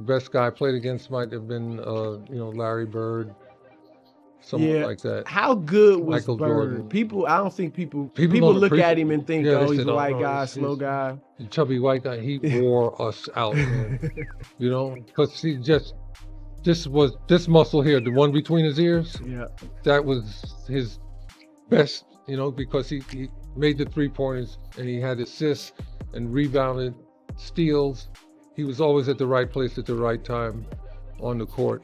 the best guy I played against might have been, Larry Bird, someone like that. How good was Michael Bird? Jordan. I don't think people don't look at appreciate him and think, Yeah, oh, they he's said, a "Oh white no, guy, this slow guy. chubby white guy." He wore us out, man. Because he just this muscle here, the one between his ears. Yeah. That was his best, because he made the 3-pointers and he had assists and rebounded, steals. He was always at the right place at the right time on the court.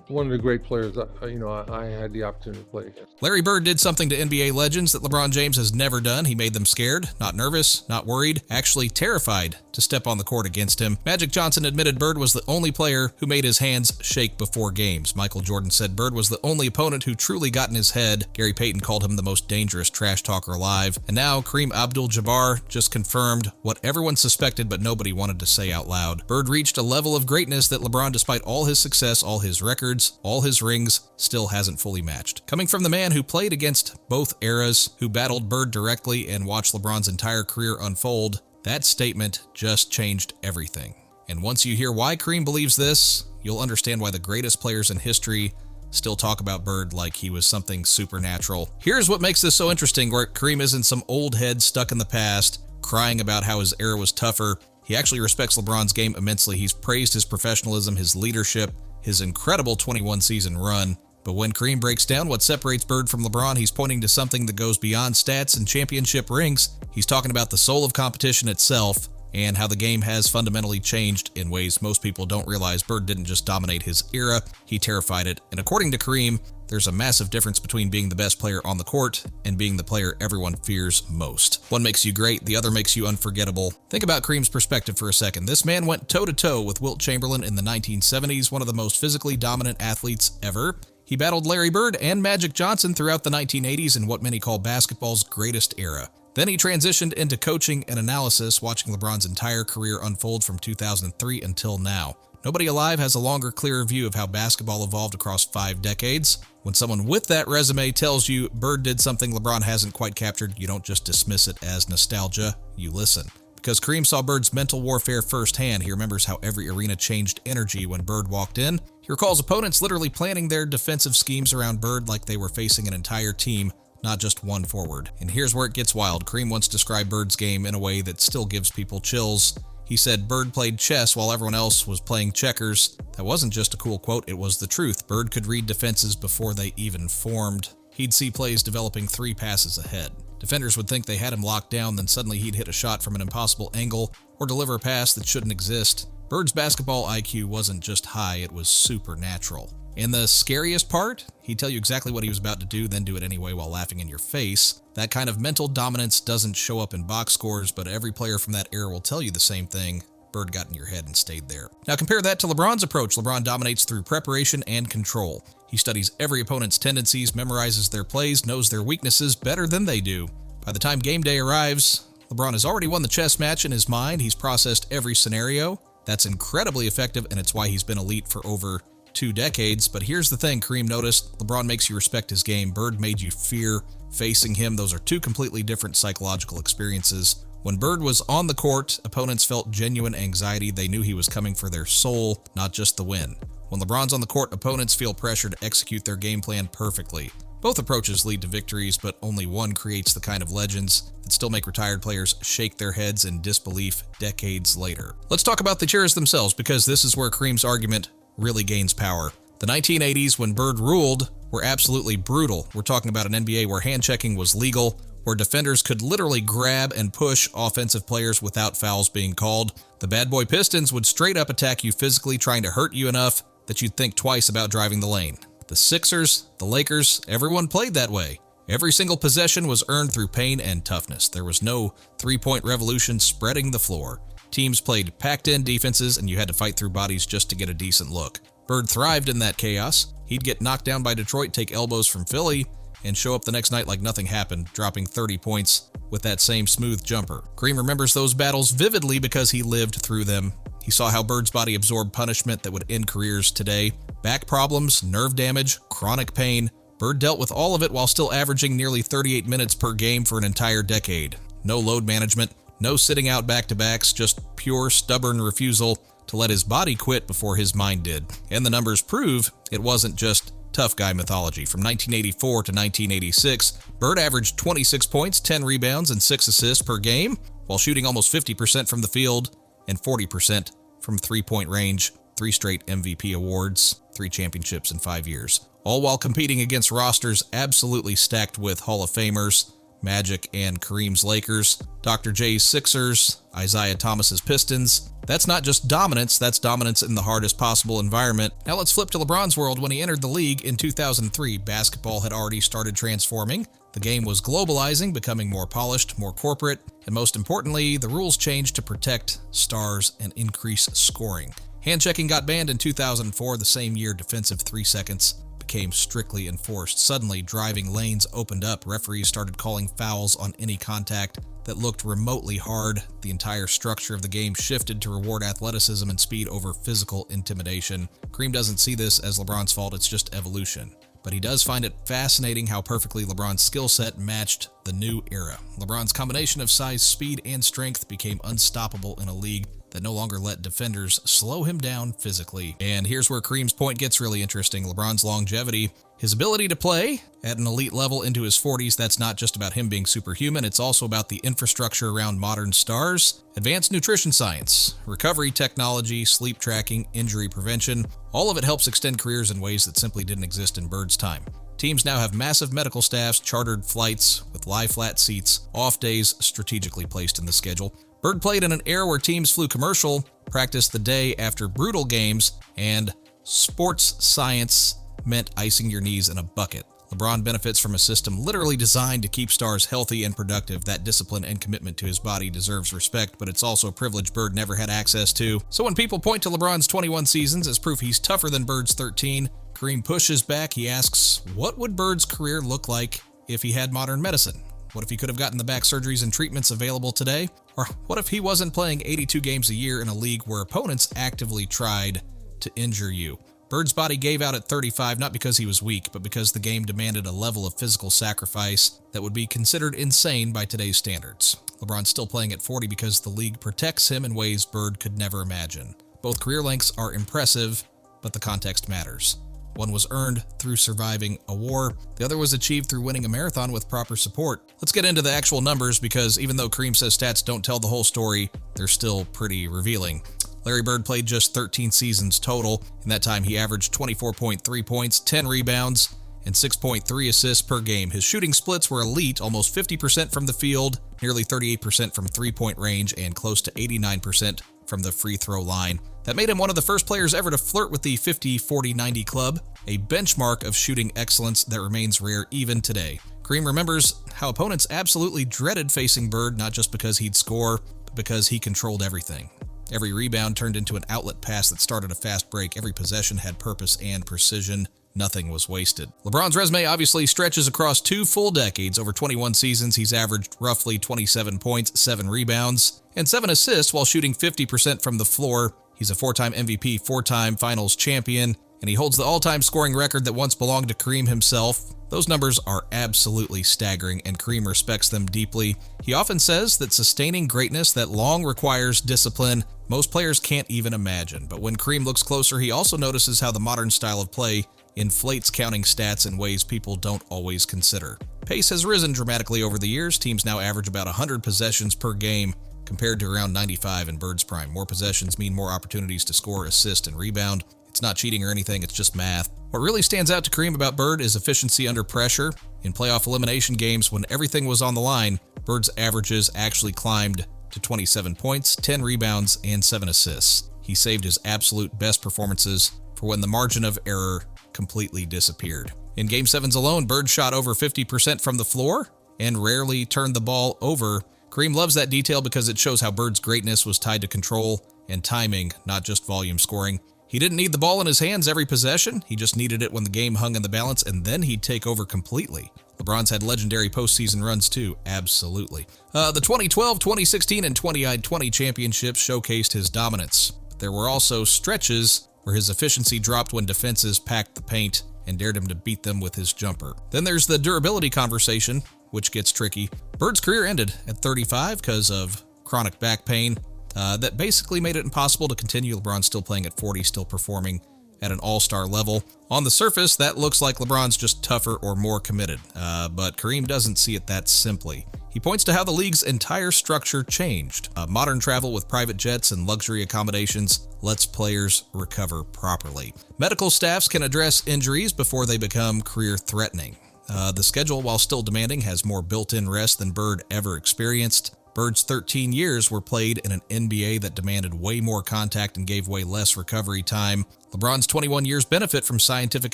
One of the great players I had the opportunity to play against. Larry Bird did something to NBA legends that LeBron James has never done. He made them scared, not nervous, not worried, actually terrified to step on the court against him. Magic Johnson admitted Bird was the only player who made his hands shake before games. Michael Jordan said Bird was the only opponent who truly got in his head. Gary Payton called him the most dangerous trash talker alive. And now Kareem Abdul-Jabbar just confirmed what everyone suspected but nobody wanted to say out loud. Bird reached a level of greatness that LeBron, despite all his success, all his records, all his rings, still hasn't fully matched. Coming from the man who played against both eras, who battled Bird directly and watched LeBron's entire career unfold, that statement just changed everything. And once you hear why Kareem believes this, you'll understand why the greatest players in history still talk about Bird like he was something supernatural. Here's what makes this so interesting, where Kareem isn't some old head stuck in the past, crying about how his era was tougher. He actually respects LeBron's game immensely. He's praised his professionalism, his leadership, his incredible 21-season run. But when Kareem breaks down what separates Bird from LeBron, he's pointing to something that goes beyond stats and championship rings. He's talking about the soul of competition itself and how the game has fundamentally changed in ways most people don't realize. Bird didn't just dominate his era, he terrified it. And according to Kareem, there's a massive difference between being the best player on the court and being the player everyone fears most. One makes you great, the other makes you unforgettable. Think about Kareem's perspective for a second. This man went toe-to-toe with Wilt Chamberlain in the 1970s, one of the most physically dominant athletes ever. He battled Larry Bird and Magic Johnson throughout the 1980s in what many call basketball's greatest era. Then he transitioned into coaching and analysis, watching LeBron's entire career unfold from 2003 until now. Nobody alive has a longer, clearer view of how basketball evolved across 5 decades. When someone with that resume tells you Bird did something LeBron hasn't quite captured, you don't just dismiss it as nostalgia, you listen. Because Kareem saw Bird's mental warfare firsthand, he remembers how every arena changed energy when Bird walked in. He recalls opponents literally planning their defensive schemes around Bird like they were facing an entire team, not just one forward. And here's where it gets wild. Kareem once described Bird's game in a way that still gives people chills. He said Bird played chess while everyone else was playing checkers. That wasn't just a cool quote, it was the truth. Bird could read defenses before they even formed. He'd see plays developing 3 passes ahead. Defenders would think they had him locked down, then suddenly he'd hit a shot from an impossible angle or deliver a pass that shouldn't exist. Bird's basketball IQ wasn't just high, it was supernatural. And the scariest part? He'd tell you exactly what he was about to do, then do it anyway while laughing in your face. That kind of mental dominance doesn't show up in box scores, but every player from that era will tell you the same thing. Bird got in your head and stayed there. Now compare that to LeBron's approach. LeBron dominates through preparation and control. He studies every opponent's tendencies, memorizes their plays, knows their weaknesses better than they do. By the time game day arrives, LeBron has already won the chess match in his mind. He's processed every scenario. That's incredibly effective, and it's why he's been elite for over 2 decades. But here's the thing Kareem noticed. LeBron makes you respect his game. Bird made you fear facing him. Those are 2 completely different psychological experiences. When Bird was on the court, opponents felt genuine anxiety. They knew he was coming for their soul, not just the win. When LeBron's on the court, opponents feel pressure to execute their game plan perfectly. Both approaches lead to victories, but only one creates the kind of legends that still make retired players shake their heads in disbelief decades later. Let's talk about the eras themselves, because this is where Kareem's argument really gains power. The 1980s, when Bird ruled, were absolutely brutal. We're talking about an NBA where hand-checking was legal, where defenders could literally grab and push offensive players without fouls being called. The bad boy Pistons would straight up attack you physically, trying to hurt you enough that you'd think twice about driving the lane. The Sixers, the Lakers, everyone played that way. Every single possession was earned through pain and toughness. There was no 3-point revolution spreading the floor. Teams played packed-in defenses, and you had to fight through bodies just to get a decent look. Bird thrived in that chaos. He'd get knocked down by Detroit, take elbows from Philly, and show up the next night like nothing happened, dropping 30 points with that same smooth jumper. Kareem remembers those battles vividly because he lived through them. He saw how Bird's body absorbed punishment that would end careers today. Back problems, nerve damage, chronic pain. Bird dealt with all of it while still averaging nearly 38 minutes per game for an entire decade. No load management, no sitting out back-to-backs, just pure stubborn refusal to let his body quit before his mind did. And the numbers prove it wasn't just tough guy mythology. From 1984 to 1986, Bird averaged 26 points, 10 rebounds, and 6 assists per game, while shooting almost 50% from the field and 40% from three-point range, 3 straight MVP awards, 3 championships in 5 years, all while competing against rosters absolutely stacked with Hall of Famers, Magic and Kareem's Lakers, Dr. J's Sixers, Isaiah Thomas's Pistons. That's not just dominance, that's dominance in the hardest possible environment. Now let's flip to LeBron's world. When he entered the league in 2003, basketball had already started transforming. The game was globalizing, becoming more polished, more corporate, and most importantly, the rules changed to protect stars and increase scoring. Hand-checking got banned in 2004, the same year defensive 3 seconds became strictly enforced. Suddenly, driving lanes opened up. Referees started calling fouls on any contact that looked remotely hard. The entire structure of the game shifted to reward athleticism and speed over physical intimidation. Kareem doesn't see this as LeBron's fault, it's just evolution. But he does find it fascinating how perfectly LeBron's skill set matched the new era. LeBron's combination of size, speed, and strength became unstoppable in a league that no longer let defenders slow him down physically. And here's where Kareem's point gets really interesting. LeBron's longevity, his ability to play at an elite level into his 40s, that's not just about him being superhuman, it's also about the infrastructure around modern stars, advanced nutrition science, recovery technology, sleep tracking, injury prevention. All of it helps extend careers in ways that simply didn't exist in Bird's time. Teams now have massive medical staffs, chartered flights with lie-flat seats, off days strategically placed in the schedule. Bird played in an era where teams flew commercial, practiced the day after brutal games, and sports science meant icing your knees in a bucket. LeBron benefits from a system literally designed to keep stars healthy and productive. That discipline and commitment to his body deserves respect, but it's also a privilege Bird never had access to. So when people point to LeBron's 21 seasons as proof he's tougher than Bird's 13, Kareem pushes back. He asks, what would Bird's career look like if he had modern medicine? What if he could have gotten the back surgeries and treatments available today? Or what if he wasn't playing 82 games a year in a league where opponents actively tried to injure you? Bird's body gave out at 35 not because he was weak, but because the game demanded a level of physical sacrifice that would be considered insane by today's standards. LeBron's still playing at 40 because the league protects him in ways Bird could never imagine. Both career lengths are impressive, but the context matters. One was earned through surviving a war. The other was achieved through winning a marathon with proper support. Let's get into the actual numbers because even though Kareem says stats don't tell the whole story, they're still pretty revealing. Larry Bird played just 13 seasons total. In that time, he averaged 24.3 points, 10 rebounds, and 6.3 assists per game. His shooting splits were elite, almost 50% from the field, nearly 38% from three-point range, and close to 89% from the free throw line. That made him one of the first players ever to flirt with the 50-40-90 club, a benchmark of shooting excellence that remains rare even today. Kareem remembers how opponents absolutely dreaded facing Bird, not just because he'd score, but because he controlled everything. Every rebound turned into an outlet pass that started a fast break. Every possession had purpose and precision. Nothing was wasted. LeBron's resume obviously stretches across 2 full decades. Over 21 seasons, he's averaged roughly 27 points, 7 rebounds, and 7 assists while shooting 50% from the floor. He's a 4-time MVP, 4-time finals champion, and he holds the all-time scoring record that once belonged to Kareem himself. Those numbers are absolutely staggering, and Kareem respects them deeply. He often says that sustaining greatness that long requires discipline, most players can't even imagine. But when Kareem looks closer, he also notices how the modern style of play inflates counting stats in ways people don't always consider. Pace has risen dramatically over the years. Teams now average about 100 possessions per game, compared to around 95 in Bird's prime. More possessions mean more opportunities to score, assist, and rebound. It's not cheating or anything, it's just math. What really stands out to Kareem about Bird is efficiency under pressure. In playoff elimination games, when everything was on the line, Bird's averages actually climbed to 27 points, 10 rebounds, and 7 assists. He saved his absolute best performances for when the margin of error completely disappeared. In Game 7s alone, Bird shot over 50% from the floor and rarely turned the ball over. Kareem loves that detail because it shows how Bird's greatness was tied to control and timing, not just volume scoring. He didn't need the ball in his hands every possession. He just needed it when the game hung in the balance, and then he'd take over completely. LeBron's had legendary postseason runs too, absolutely. The 2012, 2016, and 2020 championships showcased his dominance. But there were also stretches where his efficiency dropped when defenses packed the paint and dared him to beat them with his jumper. Then there's the durability conversation, which gets tricky. Bird's career ended at 35 because of chronic back pain. that basically made it impossible to continue. LeBron still playing at 40, still performing at an all-star level. On the surface, that looks like LeBron's just tougher or more committed, but Kareem doesn't see it that simply. He points to how the league's entire structure changed. Modern travel with private jets and luxury accommodations lets players recover properly. Medical staffs can address injuries before they become career-threatening. The schedule, while still demanding, has more built-in rest than Bird ever experienced. Bird's 13 years were played in an NBA that demanded way more contact and gave way less recovery time. LeBron's 21 years benefit from scientific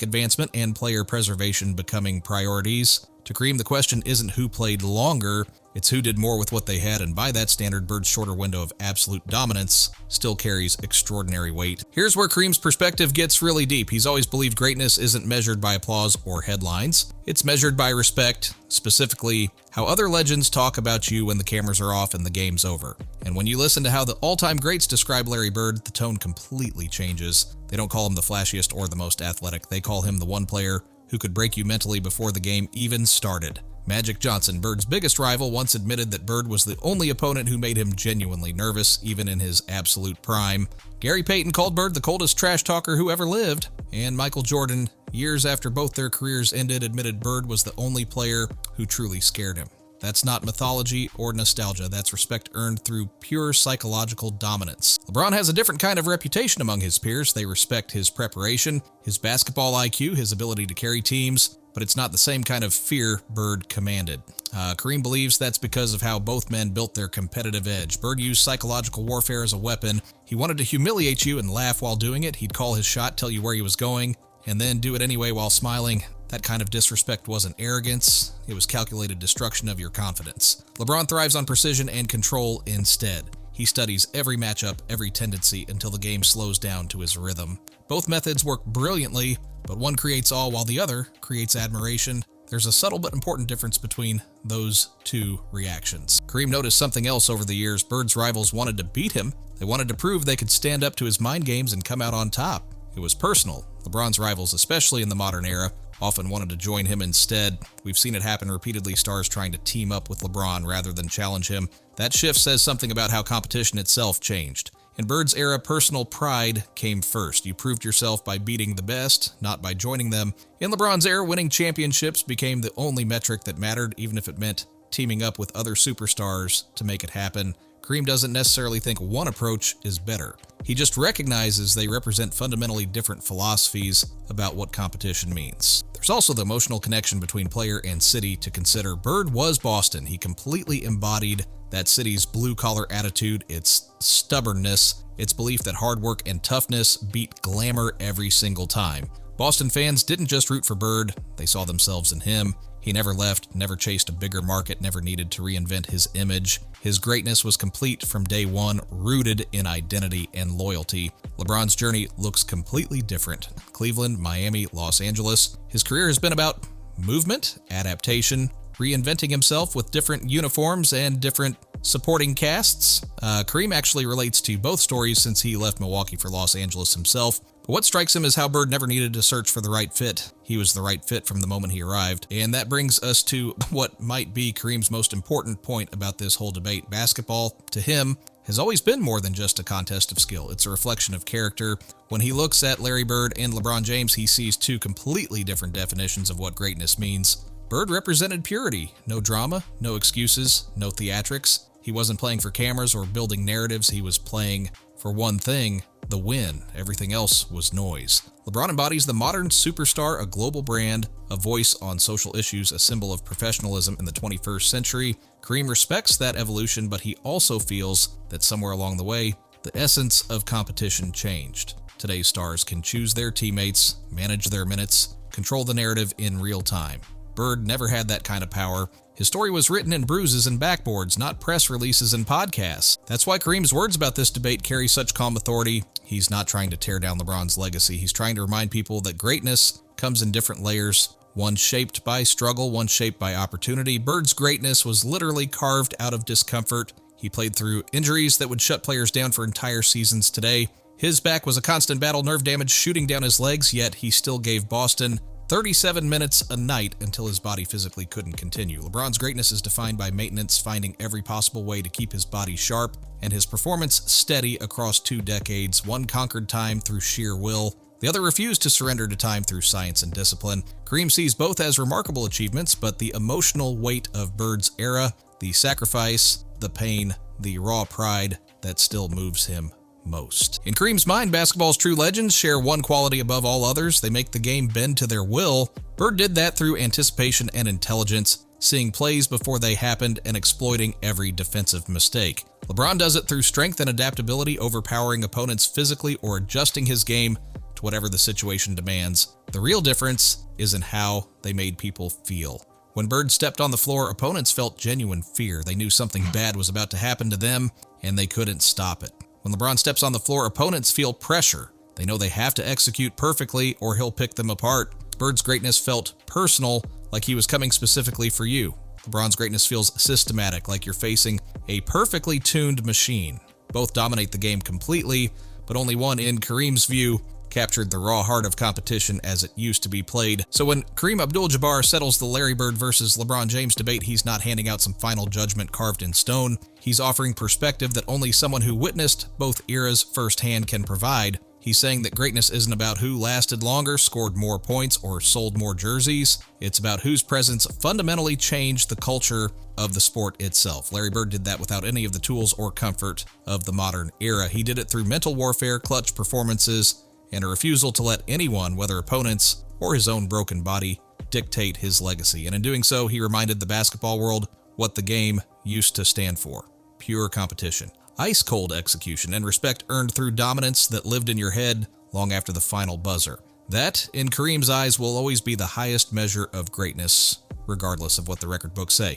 advancement and player preservation becoming priorities. To Kareem, the question isn't who played longer, it's who did more with what they had, and by that standard, Bird's shorter window of absolute dominance still carries extraordinary weight. Here's where Kareem's perspective gets really deep. He's always believed greatness isn't measured by applause or headlines. It's measured by respect, specifically how other legends talk about you when the cameras are off and the game's over. And when you listen to how the all-time greats describe Larry Bird, the tone completely changes. They don't call him the flashiest or the most athletic. They call him the one player who could break you mentally before the game even started. Magic Johnson, Bird's biggest rival, once admitted that Bird was the only opponent who made him genuinely nervous, even in his absolute prime. Gary Payton called Bird the coldest trash talker who ever lived. And Michael Jordan, years after both their careers ended, admitted Bird was the only player who truly scared him. That's not mythology or nostalgia. That's respect earned through pure psychological dominance. LeBron has a different kind of reputation among his peers. They respect his preparation, his basketball IQ, his ability to carry teams, but it's not the same kind of fear Bird commanded. Kareem believes that's because of how both men built their competitive edge. Bird used psychological warfare as a weapon. He wanted to humiliate you and laugh while doing it. He'd call his shot, tell you where he was going, and then do it anyway while smiling. That kind of disrespect wasn't arrogance, it was calculated destruction of your confidence. LeBron thrives on precision and control instead. He studies every matchup, every tendency, until the game slows down to his rhythm. Both methods work brilliantly, but one creates awe while the other creates admiration. There's a subtle but important difference between those two reactions. Kareem noticed something else over the years. Bird's rivals wanted to beat him. They wanted to prove they could stand up to his mind games and come out on top. It was personal. LeBron's rivals, especially in the modern era, often wanted to join him instead. We've seen it happen repeatedly, stars trying to team up with LeBron rather than challenge him. That shift says something about how competition itself changed. In Bird's era, personal pride came first. You proved yourself by beating the best, not by joining them. In LeBron's era, winning championships became the only metric that mattered, even if it meant teaming up with other superstars to make it happen. Kareem doesn't necessarily think one approach is better. He just recognizes they represent fundamentally different philosophies about what competition means. There's also the emotional connection between player and city to consider. Bird was Boston. He completely embodied that city's blue-collar attitude, its stubbornness, its belief that hard work and toughness beat glamour every single time. Boston fans didn't just root for Bird, they saw themselves in him. He never left, never chased a bigger market, never needed to reinvent his image. His greatness was complete from day one, rooted in identity and loyalty. LeBron's journey looks completely different. Cleveland, Miami, Los Angeles. His career has been about movement, adaptation, reinventing himself with different uniforms and different supporting casts. Kareem actually relates to both stories since he left Milwaukee for Los Angeles himself. But what strikes him is how Bird never needed to search for the right fit. He was the right fit from the moment he arrived. And that brings us to what might be Kareem's most important point about this whole debate. Basketball, to him, has always been more than just a contest of skill. It's a reflection of character. When he looks at Larry Bird and LeBron James, he sees two completely different definitions of what greatness means. Bird represented purity. No drama, no excuses, no theatrics. He wasn't playing for cameras or building narratives. He was playing for one thing, the win. Everything else was noise. LeBron embodies the modern superstar, a global brand, a voice on social issues, a symbol of professionalism in the 21st century. Kareem respects that evolution, but he also feels that somewhere along the way, the essence of competition changed. Today's stars can choose their teammates, manage their minutes, control the narrative in real time. Bird never had that kind of power. His story was written in bruises and backboards, not press releases and podcasts. That's why Kareem's words about this debate carry such calm authority. He's not trying to tear down LeBron's legacy. He's trying to remind people that greatness comes in different layers, one shaped by struggle, one shaped by opportunity. Bird's greatness was literally carved out of discomfort. He played through injuries that would shut players down for entire seasons today. His back was a constant battle, nerve damage shooting down his legs, yet he still gave Boston 37 minutes a night until his body physically couldn't continue. LeBron's greatness is defined by maintenance, finding every possible way to keep his body sharp, and his performance steady across 2 decades. One conquered time through sheer will. The other refused to surrender to time through science and discipline. Kareem sees both as remarkable achievements, but the emotional weight of Bird's era, the sacrifice, the pain, the raw pride that still moves him most. In Kareem's mind, basketball's true legends share one quality above all others. They make the game bend to their will. Bird did that through anticipation and intelligence, seeing plays before they happened and exploiting every defensive mistake. LeBron does it through strength and adaptability, overpowering opponents physically or adjusting his game to whatever the situation demands. The real difference is in how they made people feel. When Bird stepped on the floor, opponents felt genuine fear. They knew something bad was about to happen to them, and they couldn't stop it. When LeBron steps on the floor, opponents feel pressure. They know they have to execute perfectly or he'll pick them apart. Bird's greatness felt personal, like he was coming specifically for you. LeBron's greatness feels systematic, like you're facing a perfectly tuned machine. Both dominate the game completely, but only one, in Kareem's view, captured the raw heart of competition as it used to be played. So when Kareem Abdul-Jabbar settles the Larry Bird versus LeBron James debate, he's not handing out some final judgment carved in stone. He's offering perspective that only someone who witnessed both eras firsthand can provide. He's saying that greatness isn't about who lasted longer, scored more points, or sold more jerseys. It's about whose presence fundamentally changed the culture of the sport itself. Larry Bird did that without any of the tools or comfort of the modern era. He did it through mental warfare, clutch performances, and a refusal to let anyone, whether opponents or his own broken body, dictate his legacy. And in doing so, he reminded the basketball world what the game used to stand for: pure competition, ice-cold execution, and respect earned through dominance that lived in your head long after the final buzzer. That, in Kareem's eyes, will always be the highest measure of greatness, regardless of what the record books say.